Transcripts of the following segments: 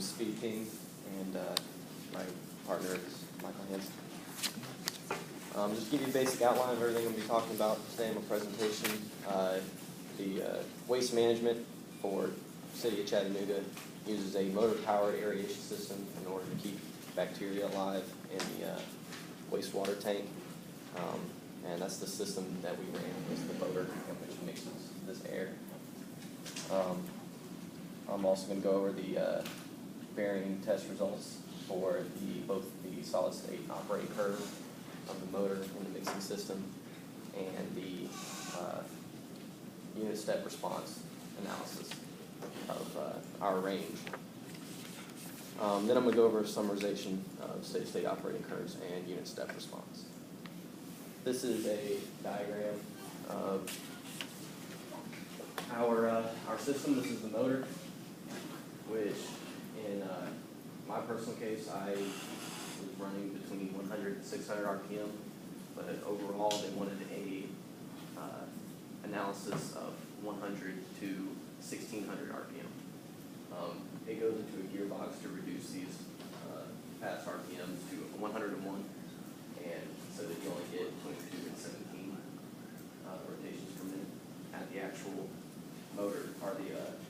speed ping, and my partner is Michael Hansen. Just to give you a basic outline of everything I'm going to be talking about today in my presentation. The waste management for the City of Chattanooga uses a motor-powered aeration system in order to keep bacteria alive in the wastewater tank. And that's the system that we ran, is the motor which mixes this air. I'm also going to go over the bearing test results for both the solid-state operating curve of the motor in the mixing system and the unit step response analysis of our range. Then I'm going to go over a summarization of steady-state operating curves and unit step response. This is a diagram of our system. This is the motor, which in my personal case, I was running between 100 and 600 RPM, but overall they wanted a analysis of 100 to 1600 RPM. It goes into a gearbox to reduce these past RPMs to 101, and so that you only get 22 and 17 rotations per minute at the actual motor, or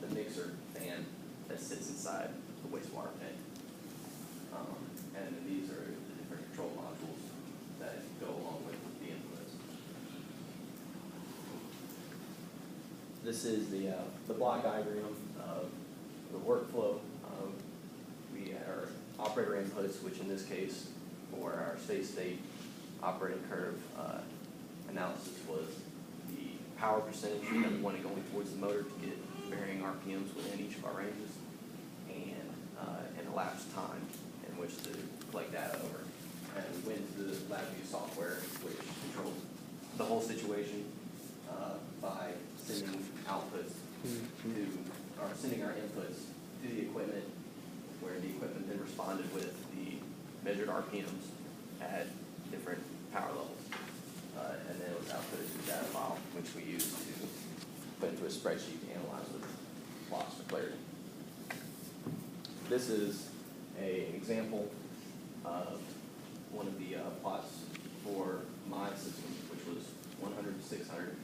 the mixer fan that sits inside the wastewater tank. And then these are the different control modules that go along with the inputs. This is the block diagram of the workflow. We had our operator inputs, which in this case for our steady-state operating curve analysis was the power percentage that we wanted going towards the motor to get varying RPMs within each of our ranges, and an elapsed time in which to collect data over. And we went to the LabVIEW software, which controls the whole situation by sending outputs sending our inputs to the equipment, where the equipment then responded with the measured RPMs at different power levels. And then it was outputted to a data file, which we used to put into a spreadsheet to analyze with plots for clarity. This is an example of one of the plots for my system, which was 100 to 600.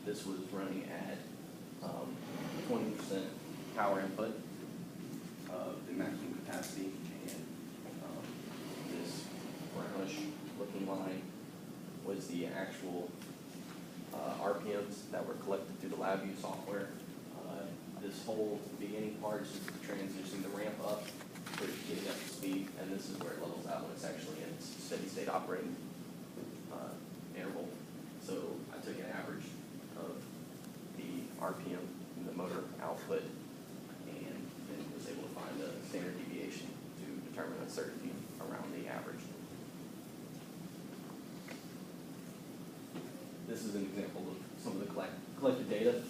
This was running at 20% power input of the maximum capacity, and this brownish looking line was the actual RPMs that were collected through the LabVIEW software. This whole beginning part is just the transition, the ramp up for getting up to speed, and this is where it levels out when it's actually in its steady-state operating interval. So I took an average of the RPM in the motor output and then was able to find a standard deviation to determine uncertainty around the average. This is an example of some of the collected data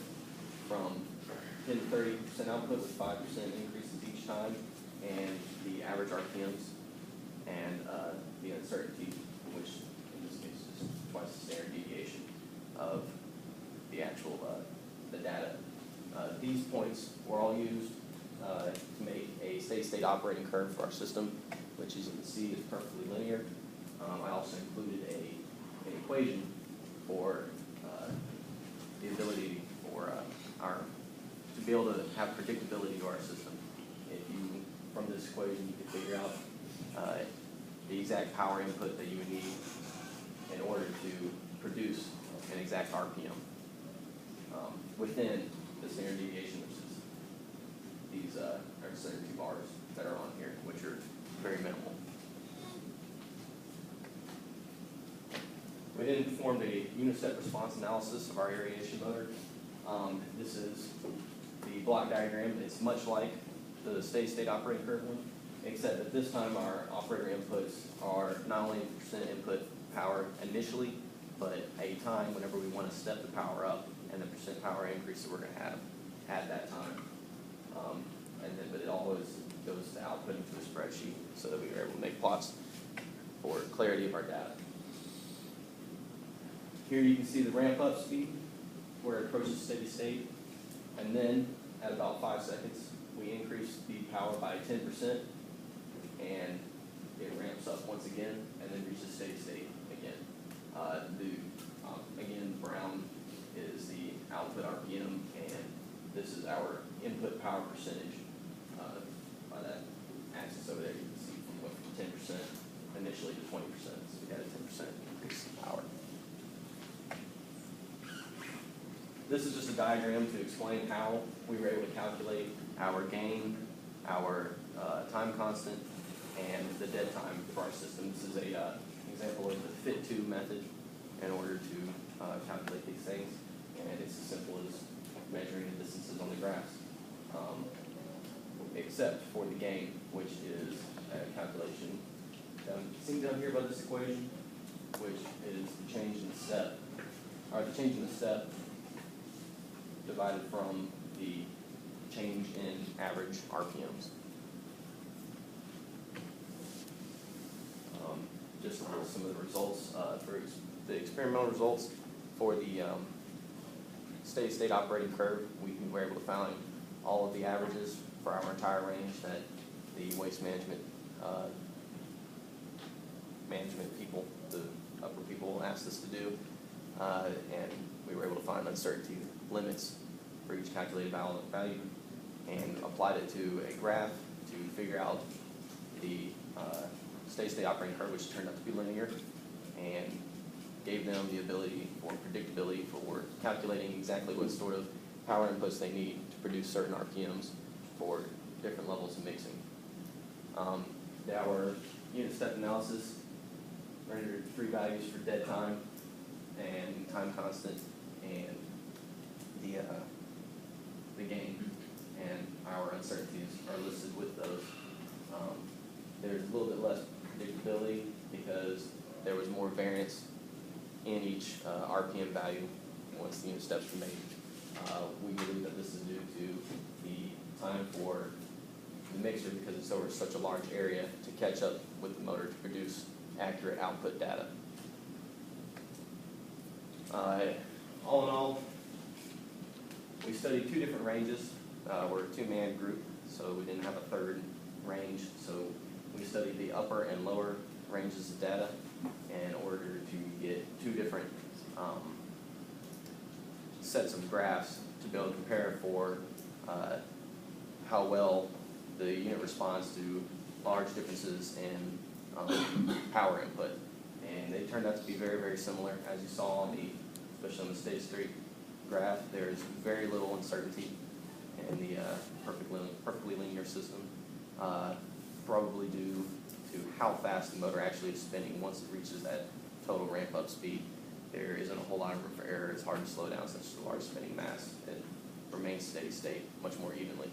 from 10 to 30% output with 5% increases each time, and the average RPMs, and the uncertainty, which in this case is twice the standard deviation of the actual the data. These points were all used to make a steady-state operating curve for our system, which, as you can see, is perfectly linear. I also included an equation for the ability for to be able to have predictability to our system. If you, from this equation, you can figure out the exact power input that you would need in order to produce an exact RPM within the standard deviation, which is these are considered 2 bars that are on here, which are very minimal. We then performed a unit step response analysis of our aeration motor. This is the block diagram. It's much like the steady-state operating curve one, except that this time our operator inputs are not only percent input power initially, but a time whenever we want to step the power up and the percent power increase that we're going to have at that time. But it always goes to output into a spreadsheet so that we are able to make plots for clarity of our data. Here you can see the ramp up speed where it approaches steady state, and then at about 5 seconds we increase speed power by 10%, and it ramps up once again, and then reaches steady state again. Again, brown is the output RPM, and this is our input power percentage. By that axis over there, you can see we went from 10% initially to 20%, so we got a 10% increase in power. This is just a diagram to explain how we were able to calculate our gain, our time constant, and the dead time for our system. This is a example of the fit-to method in order to calculate these things, and it's as simple as measuring the distances on the graphs, except for the gain, which is a calculation seen down here by this equation, which is the change in step, or the change in the step divided from the change in average RPMs. Just some of the results for the experimental results for the steady state operating curve. We were able to find all of the averages for our entire range that the waste management people, the upper people, asked us to do, and we were able to find uncertainty limits for each calculated value, and applied it to a graph to figure out the steady state operating curve, which turned out to be linear, and gave them the ability for predictability for calculating exactly what sort of power inputs they need to produce certain RPMs for different levels of mixing. Our unit step analysis rendered 3 values for dead time and time constant and the gain, and our uncertainties are listed with those. There's a little bit less predictability because there was more variance in each RPM value once the unit steps were made. We believe that this is due to the time for the mixer, because it's over such a large area, to catch up with the motor to produce accurate output data. All in all, we studied 2 different ranges. We're a 2-man group, so we didn't have a third range. So we studied the upper and lower ranges of data in order to get 2 different sets of graphs to be able to compare for how well the unit responds to large differences in power input. And they turned out to be very, very similar. As you saw on especially on the stage 3 graph, there's very little uncertainty in the perfectly linear system, probably due to how fast the motor actually is spinning. Once it reaches that total ramp-up speed, there isn't a whole lot of room for error. It's hard to slow down such a large spinning mass. It remains steady state much more evenly.